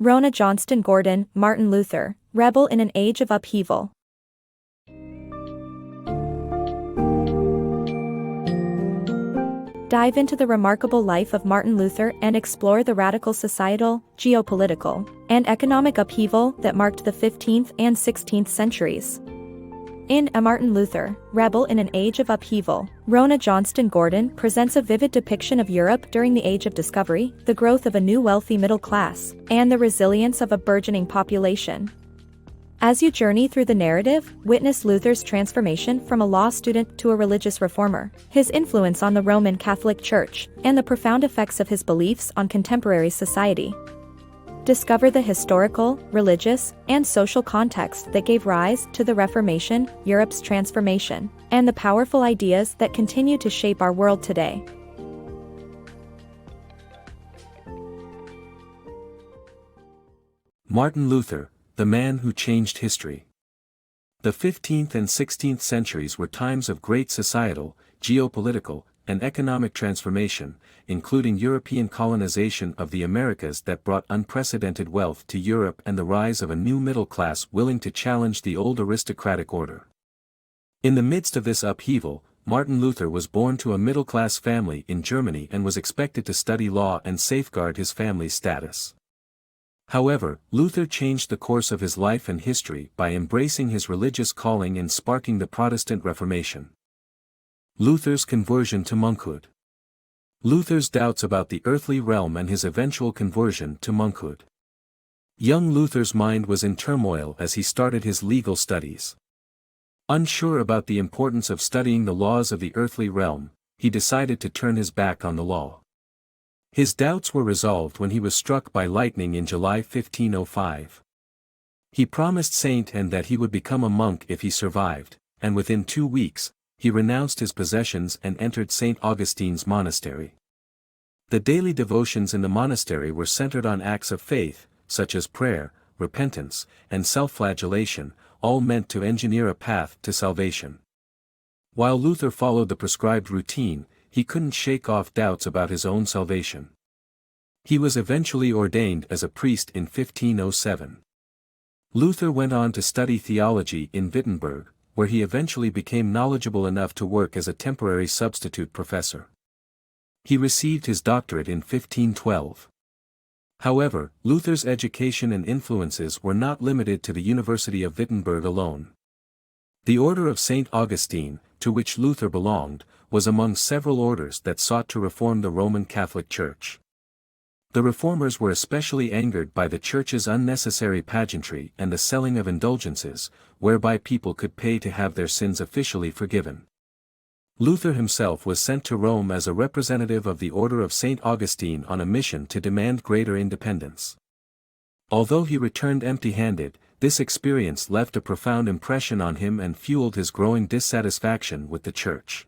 Rona Johnston Gordon, Martin Luther, Rebel in an Age of Upheaval. Dive into the remarkable life of Martin Luther and explore the radical societal, geopolitical, and economic upheaval that marked the 15th and 16th centuries. In A Martin Luther, Rebel in an Age of Upheaval, Rona Johnston Gordon presents a vivid depiction of Europe during the Age of Discovery, the growth of a new wealthy middle class, and the resilience of a burgeoning population. As you journey through the narrative, witness Luther's transformation from a law student to a religious reformer, his influence on the Roman Catholic Church, and the profound effects of his beliefs on contemporary society. Discover the historical, religious, and social context that gave rise to the Reformation, Europe's transformation, and the powerful ideas that continue to shape our world today. Martin Luther, the man who changed history. The 15th and 16th centuries were times of great societal, geopolitical, and economic transformation, including European colonization of the Americas that brought unprecedented wealth to Europe and the rise of a new middle class willing to challenge the old aristocratic order. In the midst of this upheaval, Martin Luther was born to a middle-class family in Germany and was expected to study law and safeguard his family's status. However, Luther changed the course of his life and history by embracing his religious calling and sparking the Protestant Reformation. Luther's conversion to monkhood. Luther's doubts about the earthly realm and his eventual conversion to monkhood. Young Luther's mind was in turmoil as he started his legal studies. Unsure about the importance of studying the laws of the earthly realm, he decided to turn his back on the law. His doubts were resolved when he was struck by lightning in July 1505. He promised Saint Anne that he would become a monk if he survived, and within 2 weeks, he renounced his possessions and entered St. Augustine's monastery. The daily devotions in the monastery were centered on acts of faith, such as prayer, repentance, and self-flagellation, all meant to engineer a path to salvation. While Luther followed the prescribed routine, he couldn't shake off doubts about his own salvation. He was eventually ordained as a priest in 1507. Luther went on to study theology in Wittenberg, where he eventually became knowledgeable enough to work as a temporary substitute professor. He received his doctorate in 1512. However, Luther's education and influences were not limited to the University of Wittenberg alone. The Order of St. Augustine, to which Luther belonged, was among several orders that sought to reform the Roman Catholic Church. The reformers were especially angered by the Church's unnecessary pageantry and the selling of indulgences, whereby people could pay to have their sins officially forgiven. Luther himself was sent to Rome as a representative of the Order of St. Augustine on a mission to demand greater independence. Although he returned empty-handed, this experience left a profound impression on him and fueled his growing dissatisfaction with the Church.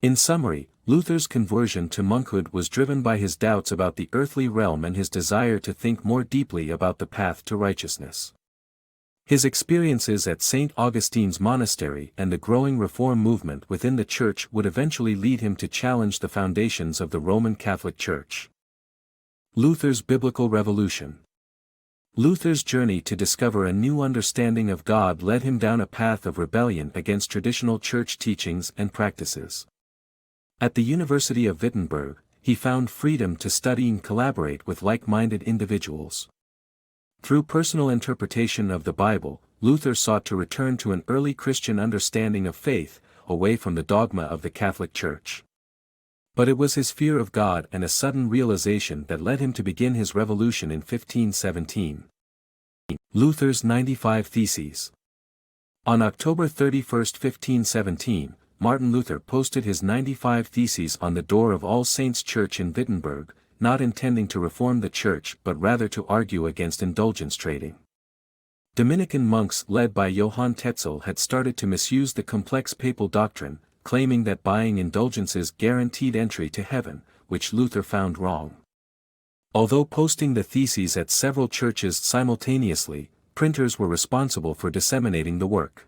In summary, Luther's conversion to monkhood was driven by his doubts about the earthly realm and his desire to think more deeply about the path to righteousness. His experiences at St. Augustine's monastery and the growing reform movement within the Church would eventually lead him to challenge the foundations of the Roman Catholic Church. Luther's biblical revolution. Luther's journey to discover a new understanding of God led him down a path of rebellion against traditional church teachings and practices. At the University of Wittenberg, he found freedom to study and collaborate with like-minded individuals. Through personal interpretation of the Bible, Luther sought to return to an early Christian understanding of faith, away from the dogma of the Catholic Church. But it was his fear of God and a sudden realization that led him to begin his revolution in 1517. Luther's 95 Theses. On October 31, 1517, Martin Luther posted his 95 Theses on the door of All Saints' Church in Wittenberg, not intending to reform the Church but rather to argue against indulgence trading. Dominican monks led by Johann Tetzel had started to misuse the complex papal doctrine, claiming that buying indulgences guaranteed entry to heaven, which Luther found wrong. Although posting the theses at several churches simultaneously, printers were responsible for disseminating the work.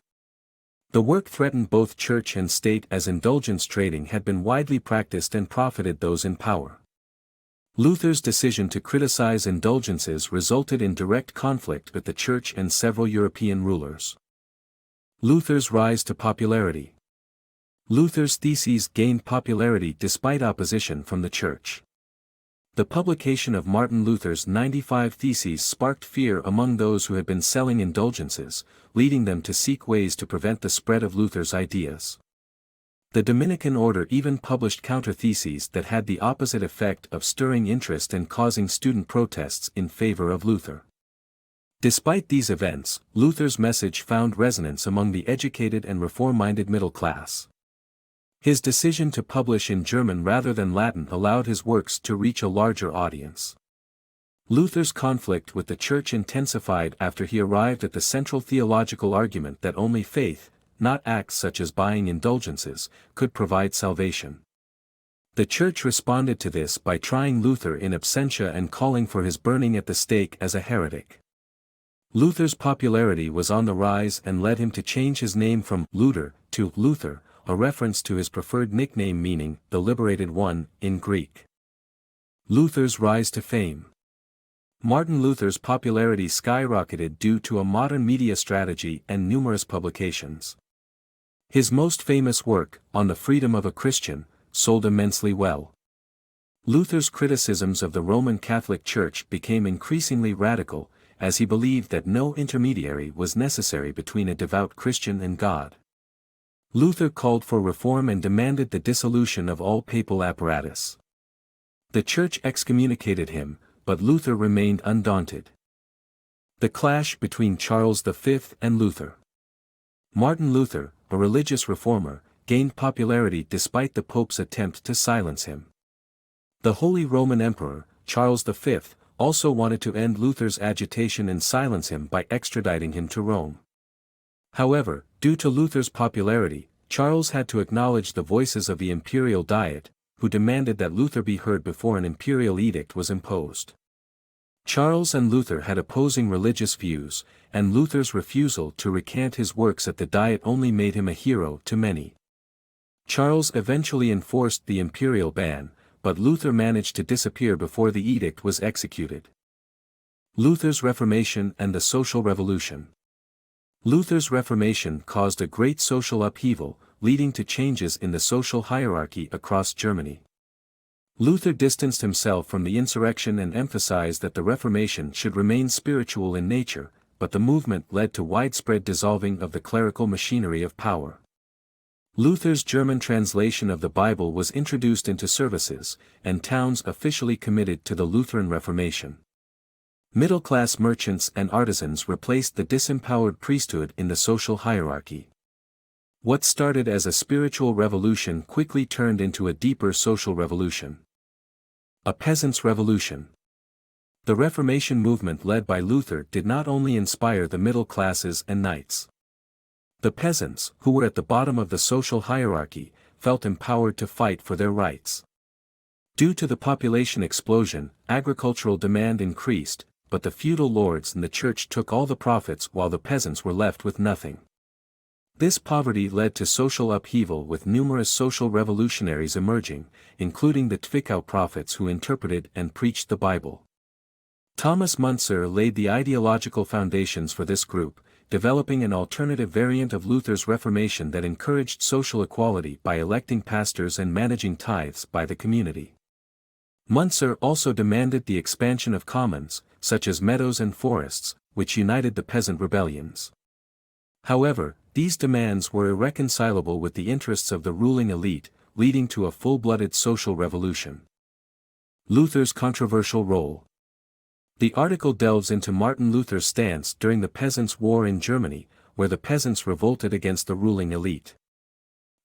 The work threatened both church and state as indulgence trading had been widely practiced and profited those in power. Luther's decision to criticize indulgences resulted in direct conflict with the Church and several European rulers. Luther's rise to popularity. Luther's theses gained popularity despite opposition from the Church. The publication of Martin Luther's 95 Theses sparked fear among those who had been selling indulgences, leading them to seek ways to prevent the spread of Luther's ideas. The Dominican order even published counter-theses that had the opposite effect of stirring interest and causing student protests in favor of Luther. Despite these events, Luther's message found resonance among the educated and reform-minded middle class. His decision to publish in German rather than Latin allowed his works to reach a larger audience. Luther's conflict with the Church intensified after he arrived at the central theological argument that only faith, not acts such as buying indulgences, could provide salvation. The Church responded to this by trying Luther in absentia and calling for his burning at the stake as a heretic. Luther's popularity was on the rise and led him to change his name from Luther to Luther, a reference to his preferred nickname meaning the liberated one in Greek. Luther's rise to fame. Martin Luther's popularity skyrocketed due to a modern media strategy and numerous publications. His most famous work, On the Freedom of a Christian, sold immensely well. Luther's criticisms of the Roman Catholic Church became increasingly radical, as he believed that no intermediary was necessary between a devout Christian and God. Luther called for reform and demanded the dissolution of all papal apparatus. The Church excommunicated him, but Luther remained undaunted. The clash between Charles V and Luther. Martin Luther, a religious reformer, gained popularity despite the Pope's attempt to silence him. The Holy Roman Emperor, Charles V, also wanted to end Luther's agitation and silence him by extraditing him to Rome. However, due to Luther's popularity, Charles had to acknowledge the voices of the imperial diet, who demanded that Luther be heard before an imperial edict was imposed. Charles and Luther had opposing religious views, and Luther's refusal to recant his works at the Diet only made him a hero to many. Charles eventually enforced the imperial ban, but Luther managed to disappear before the edict was executed. Luther's Reformation and the Social Revolution. Luther's Reformation caused a great social upheaval, leading to changes in the social hierarchy across Germany. Luther distanced himself from the insurrection and emphasized that the Reformation should remain spiritual in nature, but the movement led to widespread dissolving of the clerical machinery of power. Luther's German translation of the Bible was introduced into services, and towns officially committed to the Lutheran Reformation. Middle-class merchants and artisans replaced the disempowered priesthood in the social hierarchy. What started as a spiritual revolution quickly turned into a deeper social revolution. A peasants' revolution. The Reformation movement led by Luther did not only inspire the middle classes and knights. The peasants, who were at the bottom of the social hierarchy, felt empowered to fight for their rights. Due to the population explosion, agricultural demand increased, but the feudal lords and the church took all the profits while the peasants were left with nothing. This poverty led to social upheaval with numerous social revolutionaries emerging, including the Zwickau prophets who interpreted and preached the Bible. Thomas Müntzer laid the ideological foundations for this group, developing an alternative variant of Luther's Reformation that encouraged social equality by electing pastors and managing tithes by the community. Müntzer also demanded the expansion of commons, such as meadows and forests, which united the peasant rebellions. However, these demands were irreconcilable with the interests of the ruling elite, leading to a full-blooded social revolution. Luther's controversial role. The article delves into Martin Luther's stance during the Peasants' War in Germany, where the peasants revolted against the ruling elite.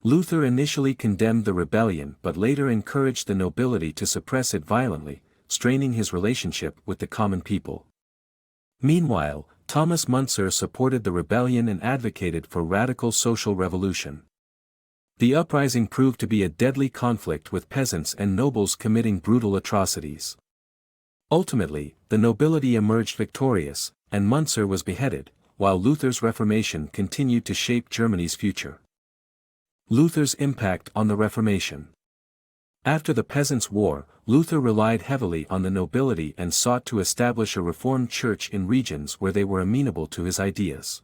Luther initially condemned the rebellion but later encouraged the nobility to suppress it violently, straining his relationship with the common people. Meanwhile, Thomas Müntzer supported the rebellion and advocated for radical social revolution. The uprising proved to be a deadly conflict with peasants and nobles committing brutal atrocities. Ultimately, the nobility emerged victorious, and Müntzer was beheaded, while Luther's Reformation continued to shape Germany's future. Luther's impact on the Reformation. After the Peasants' War, Luther relied heavily on the nobility and sought to establish a reformed church in regions where they were amenable to his ideas.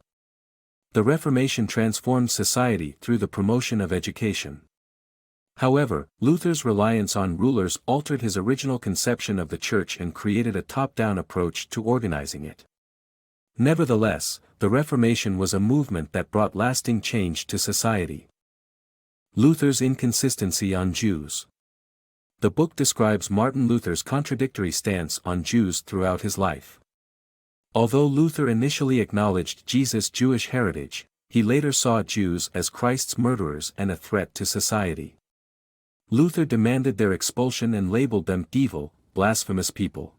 The Reformation transformed society through the promotion of education. However, Luther's reliance on rulers altered his original conception of the church and created a top-down approach to organizing it. Nevertheless, the Reformation was a movement that brought lasting change to society. Luther's inconsistency on Jews. The book describes Martin Luther's contradictory stance on Jews throughout his life. Although Luther initially acknowledged Jesus' Jewish heritage, he later saw Jews as Christ's murderers and a threat to society. Luther demanded their expulsion and labeled them evil, blasphemous people.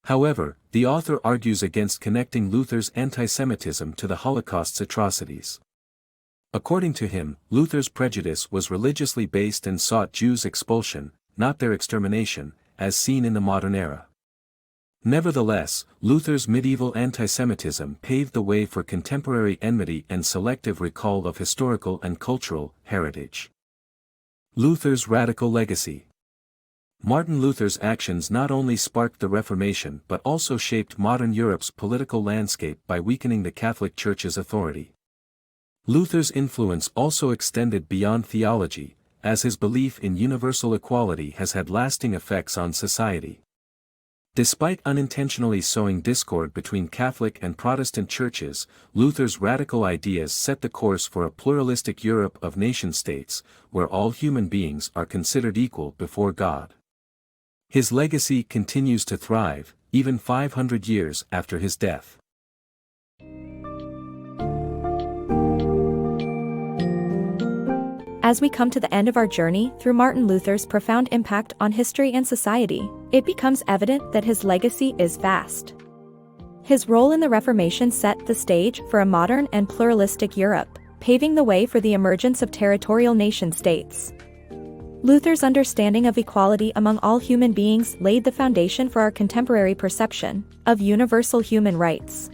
However, the author argues against connecting Luther's antisemitism to the Holocaust's atrocities. According to him, Luther's prejudice was religiously based and sought Jews' expulsion, not their extermination, as seen in the modern era. Nevertheless, Luther's medieval antisemitism paved the way for contemporary enmity and selective recall of historical and cultural heritage. Luther's radical legacy. Martin Luther's actions not only sparked the Reformation but also shaped modern Europe's political landscape by weakening the Catholic Church's authority. Luther's influence also extended beyond theology, as his belief in universal equality has had lasting effects on society. Despite unintentionally sowing discord between Catholic and Protestant churches, Luther's radical ideas set the course for a pluralistic Europe of nation-states, where all human beings are considered equal before God. His legacy continues to thrive, even 500 years after his death. As we come to the end of our journey through Martin Luther's profound impact on history and society, it becomes evident that his legacy is vast. His role in the Reformation set the stage for a modern and pluralistic Europe, paving the way for the emergence of territorial nation-states. Luther's understanding of equality among all human beings laid the foundation for our contemporary perception of universal human rights.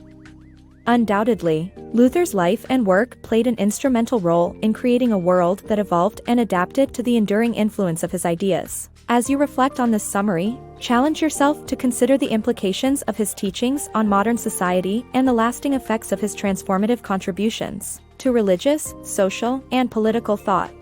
Undoubtedly, Luther's life and work played an instrumental role in creating a world that evolved and adapted to the enduring influence of his ideas. As you reflect on this summary, challenge yourself to consider the implications of his teachings on modern society and the lasting effects of his transformative contributions to religious, social, and political thought.